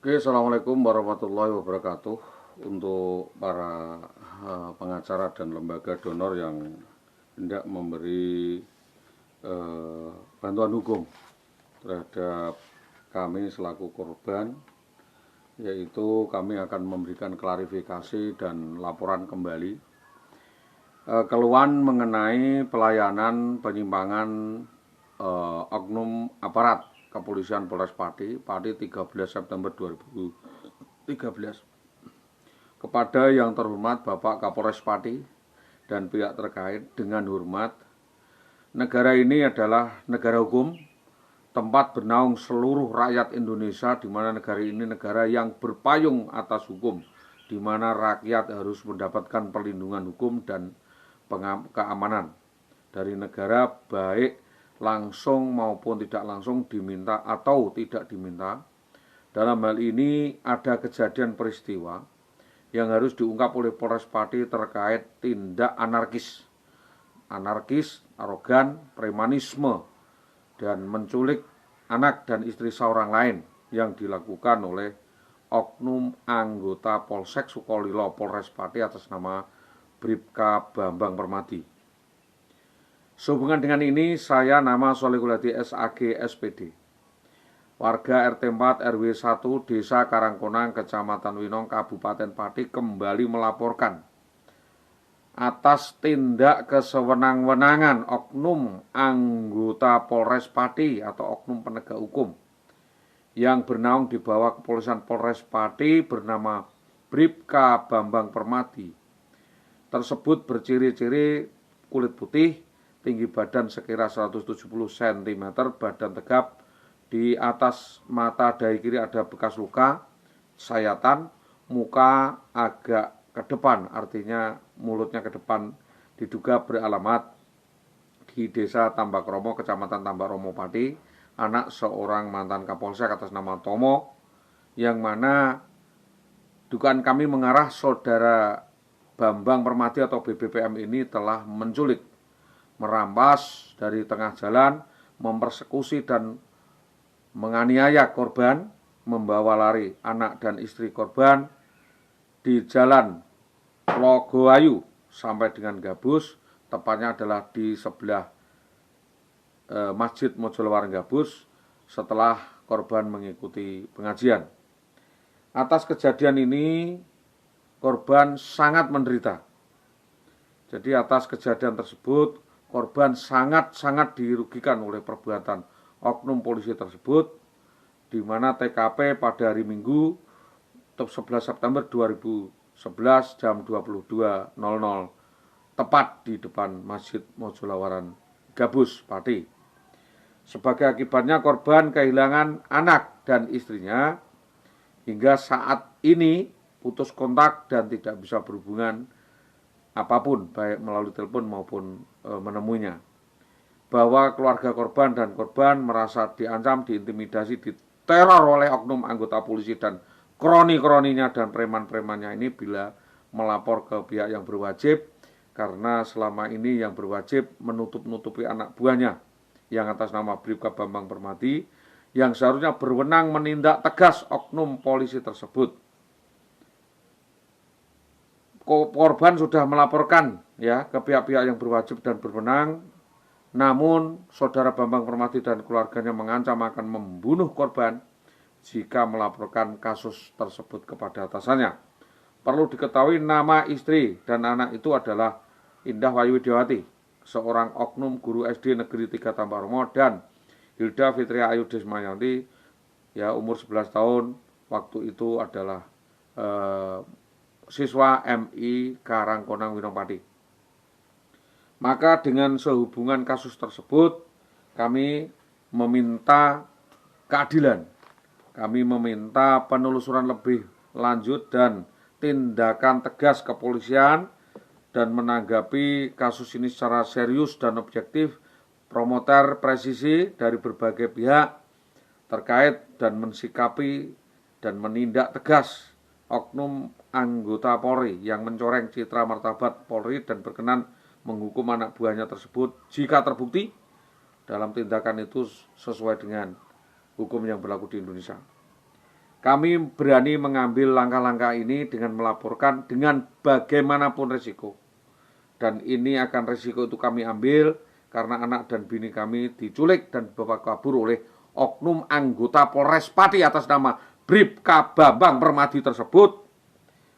Oke, Assalamualaikum warahmatullahi wabarakatuh. Untuk para pengacara dan lembaga donor yang hendak memberi bantuan hukum terhadap kami selaku korban, yaitu kami akan memberikan klarifikasi dan laporan kembali keluhan mengenai pelayanan penyimpangan oknum aparat Kepolisian Polres Pati 13 September 2013 kepada yang terhormat Bapak Kapolres Pati dan pihak terkait. Dengan hormat, negara ini adalah negara hukum, tempat bernaung seluruh rakyat Indonesia, di mana negara ini negara yang berpayung atas hukum, di mana rakyat harus mendapatkan perlindungan hukum dan keamanan dari negara, baik langsung maupun tidak langsung, diminta atau tidak diminta. Dalam hal ini ada kejadian peristiwa yang harus diungkap oleh Polres Pati terkait tindak anarkis, arogan, premanisme, dan menculik anak dan istri seorang lain yang dilakukan oleh oknum anggota Polsek Sukolilo Polres Pati atas nama Bribka Bambang Permadi. Sehubungan dengan ini, saya nama Solihul Hadi SAG SPD, warga RT 4 RW 1 Desa Karangkonang, Kecamatan Winong, Kabupaten Pati, kembali melaporkan atas tindak kesewenang-wenangan oknum anggota Polres Pati atau oknum penegak hukum yang bernaung di bawah Kepolisian Polres Pati bernama Bribka Bambang Permadi. Tersebut berciri-ciri kulit putih, tinggi badan sekira 170 cm, badan tegap, di atas mata dahi kiri ada bekas luka, sayatan, muka agak ke depan, artinya mulutnya ke depan, diduga beralamat di Desa Tambakromo, Kecamatan Tambakromo Pati, anak seorang mantan Kapolsek atas nama Tomo, yang mana dugaan kami mengarah saudara Bambang Permadi atau BBPM ini telah menculik, merampas dari tengah jalan, mempersekusi dan menganiaya korban, membawa lari anak dan istri korban di jalan Logoayu sampai dengan Gabus, tepatnya adalah di sebelah Masjid Mojolawareng Gabus, setelah korban mengikuti pengajian. Atas kejadian ini korban sangat menderita. Jadi atas kejadian tersebut korban sangat dirugikan oleh perbuatan oknum polisi tersebut, di mana TKP pada hari Minggu 11 September 2011 jam 22.00 tepat di depan Masjid Mojolawareng Gabus Pati. Sebagai akibatnya korban kehilangan anak dan istrinya, hingga saat ini putus kontak dan tidak bisa berhubungan apapun, baik melalui telepon maupun menemuinya. Bahwa keluarga korban dan korban merasa diancam, diintimidasi, diteror oleh oknum anggota polisi dan kroni-kroninya dan preman-premannya ini bila melapor ke pihak yang berwajib, karena selama ini yang berwajib menutup-nutupi anak buahnya yang atas nama Bribka Bambang Permadi, yang seharusnya berwenang menindak tegas oknum polisi tersebut. Korban sudah melaporkan ya ke pihak-pihak yang berwajib dan berwenang, namun saudara Bambang Permadi dan keluarganya mengancam akan membunuh korban jika melaporkan kasus tersebut kepada atasannya. Perlu diketahui nama istri dan anak itu adalah Indah Wayu Widiawati, seorang oknum guru SD Negeri 3 Tambakromo, dan Hilda Fitria Ayu Desmayanti, ya, umur 11 tahun, waktu itu adalah siswa MI Karangkonang Winong Pati. Maka dengan sehubungan kasus tersebut, kami meminta keadilan. Kami meminta penelusuran lebih lanjut dan tindakan tegas kepolisian, dan menanggapi kasus ini secara serius dan objektif, promoter presisi dari berbagai pihak terkait, dan mensikapi dan menindak tegas oknum anggota Polri yang mencoreng citra martabat Polri dan berkenan menghukum anak buahnya tersebut jika terbukti dalam tindakan itu sesuai dengan hukum yang berlaku di Indonesia. Kami berani mengambil langkah-langkah ini dengan melaporkan dengan bagaimanapun resiko. Dan ini akan resiko itu kami ambil karena anak dan bini kami diculik dan dibawa kabur oleh oknum anggota Polres Pati atas nama Bribka Bambang Permadi tersebut.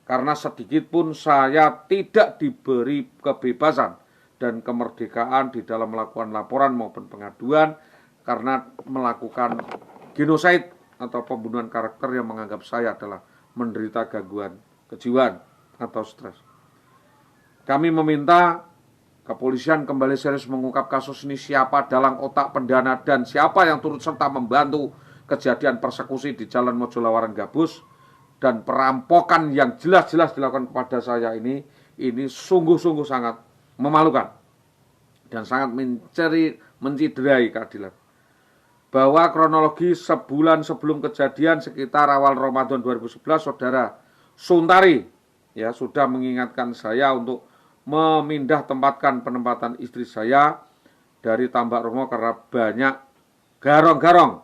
Karena sedikit pun saya tidak diberi kebebasan dan kemerdekaan di dalam melakukan laporan maupun pengaduan karena melakukan genosida atau pembunuhan karakter yang menganggap saya adalah menderita gangguan kejiwaan atau stres. Kami meminta kepolisian kembali serius mengungkap kasus ini, siapa dalang otak pendana dan siapa yang turut serta membantu kejadian persekusi di Jalan Mojolawaran Gabus dan perampokan yang jelas-jelas dilakukan kepada saya ini sungguh-sungguh sangat memalukan dan sangat menciderai keadilan. Bahwa kronologi sebulan sebelum kejadian sekitar awal Ramadan 2011, saudara Suntari ya sudah mengingatkan saya untuk memindah tempatkan penempatan istri saya dari Tambak Romo karena banyak garong-garong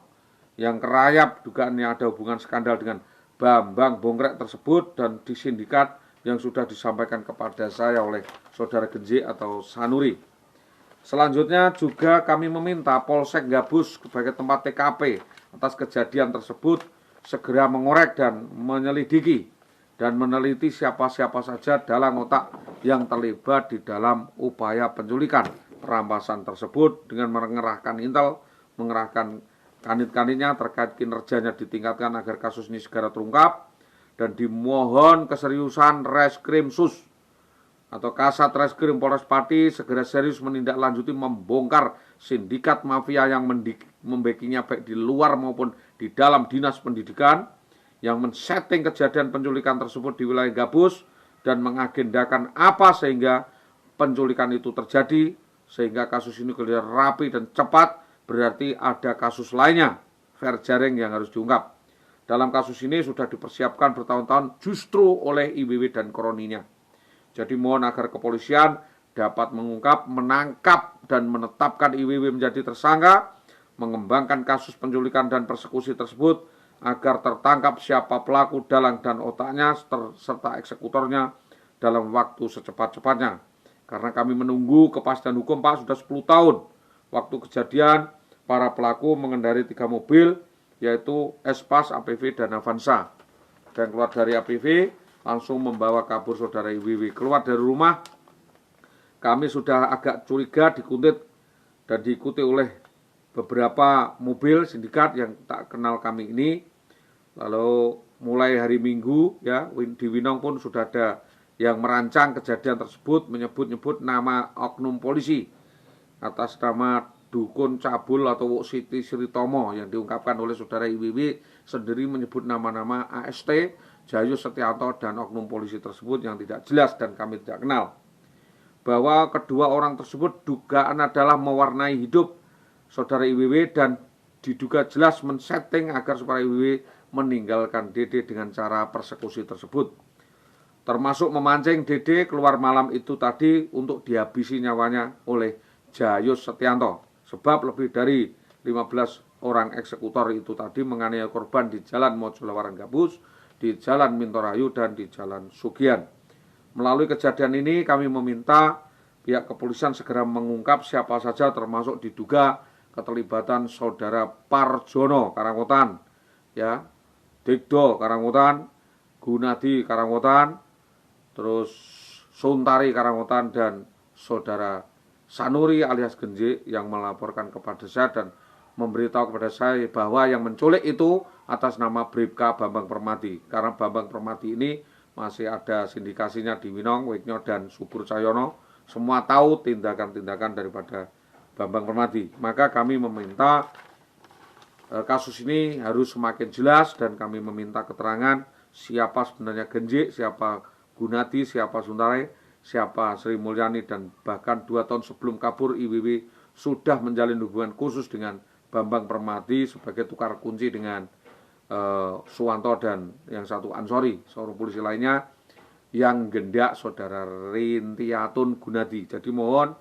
yang kerayap dugaannya ada hubungan skandal dengan Bambang Bongkrek tersebut dan disindikat yang sudah disampaikan kepada saya oleh saudara Genji atau Sanuri. Selanjutnya juga kami meminta Polsek Gabus sebagai tempat TKP atas kejadian tersebut segera mengorek dan menyelidiki dan meneliti siapa-siapa saja dalang otak yang terlibat di dalam upaya penculikan perampasan tersebut dengan mengerahkan intel, mengerahkan kanit-kanitnya terkait kinerjanya ditingkatkan agar kasus ini segera terungkap dan dimohon keseriusan Reskrim Sus atau Kasat Reskrim Polres Pati segera serius menindaklanjuti membongkar sindikat mafia yang membacking-nya baik di luar maupun di dalam dinas pendidikan yang men-setting kejadian penculikan tersebut di wilayah Gabus dan mengagendakan apa sehingga penculikan itu terjadi sehingga kasus ini kelihatan rapi dan cepat, berarti ada kasus lainnya fair jaring yang harus diungkap. Dalam kasus ini sudah dipersiapkan bertahun-tahun justru oleh IWW dan kroninya. Jadi mohon agar kepolisian dapat mengungkap, menangkap, dan menetapkan IWW menjadi tersangka, mengembangkan kasus penculikan dan persekusi tersebut, agar tertangkap siapa pelaku, dalang, dan otaknya, serta eksekutornya dalam waktu secepat-cepatnya. Karena kami menunggu kepastian hukum, Pak, sudah 10 tahun. Waktu kejadian, para pelaku mengendarai 3 mobil, yaitu Espas, APV, dan Avanza. Dan keluar dari APV, langsung membawa kabur saudara IWW. Keluar dari rumah, kami sudah agak curiga dikuntit dan diikuti oleh beberapa mobil sindikat yang tak kenal kami ini. Lalu mulai hari Minggu ya di Winong pun sudah ada yang merancang kejadian tersebut, menyebut-nyebut nama oknum polisi atas nama Dukun Cabul atau Wuk Siti Sritomo yang diungkapkan oleh saudara IWW sendiri menyebut nama-nama AST, Jayus Setianto, dan oknum polisi tersebut yang tidak jelas dan kami tidak kenal. Bahwa kedua orang tersebut dugaan adalah mewarnai hidup saudara IWW dan diduga jelas men-setting agar supaya IWW meninggalkan DD dengan cara persekusi tersebut. Termasuk memancing DD keluar malam itu tadi untuk dihabisi nyawanya oleh Jayus Setianto. Sebab lebih dari 15 orang eksekutor itu tadi menganiaya korban di Jalan Mojolawaran Gabus, di Jalan Mintorayu, dan di Jalan Sugian. Melalui kejadian ini kami meminta pihak kepolisian segera mengungkap siapa saja termasuk diduga keterlibatan saudara Parjono Karangkotan, ya, Digdo Karangkotan, Gunadi Karangkotan, terus Suntari Karangkotan, dan saudara Sanuri alias Genji yang melaporkan kepada saya dan memberitahu kepada saya bahwa yang menculik itu atas nama Bribka Bambang Permadi. Karena Bambang Permadi ini masih ada sindikasinya di Winong, Wiknyo, dan Subur Cahyono. Semua tahu tindakan-tindakan daripada Bambang Permadi. Maka kami meminta kasus ini harus semakin jelas dan kami meminta keterangan siapa sebenarnya Genji, siapa Gunadi, siapa Suntari, siapa Sri Mulyani, dan bahkan 2 tahun sebelum kabur IWW sudah menjalin hubungan khusus dengan Bambang Permadi sebagai tukar kunci dengan Suwanto dan yang satu Ansori, seorang polisi lainnya yang gendak saudara Rintiatun Gunadi. Jadi mohon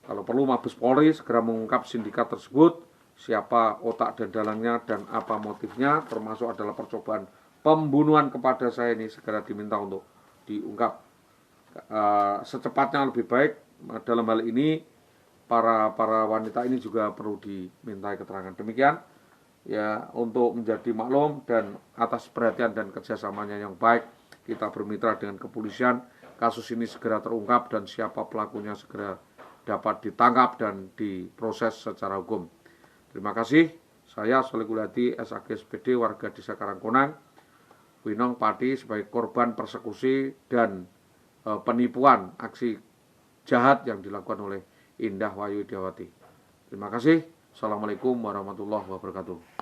kalau perlu Mabes Polri segera mengungkap sindikat tersebut siapa otak dan dalangnya dan apa motifnya, termasuk adalah percobaan pembunuhan kepada saya ini segera diminta untuk diungkap secepatnya lebih baik. Dalam hal ini para wanita ini juga perlu dimintai keterangan. Demikian ya, untuk menjadi maklum dan atas perhatian dan kerjasamanya yang baik, kita bermitra dengan kepolisian, kasus ini segera terungkap dan siapa pelakunya segera dapat ditangkap dan diproses secara hukum. Terima kasih. Saya Solikul Hadi, SAG SPD, warga Desa Karangkonang, Winong Pati, sebagai korban persekusi dan penipuan aksi jahat yang dilakukan oleh Indah Wayu Widiawati. Terima kasih. Assalamualaikum warahmatullahi wabarakatuh.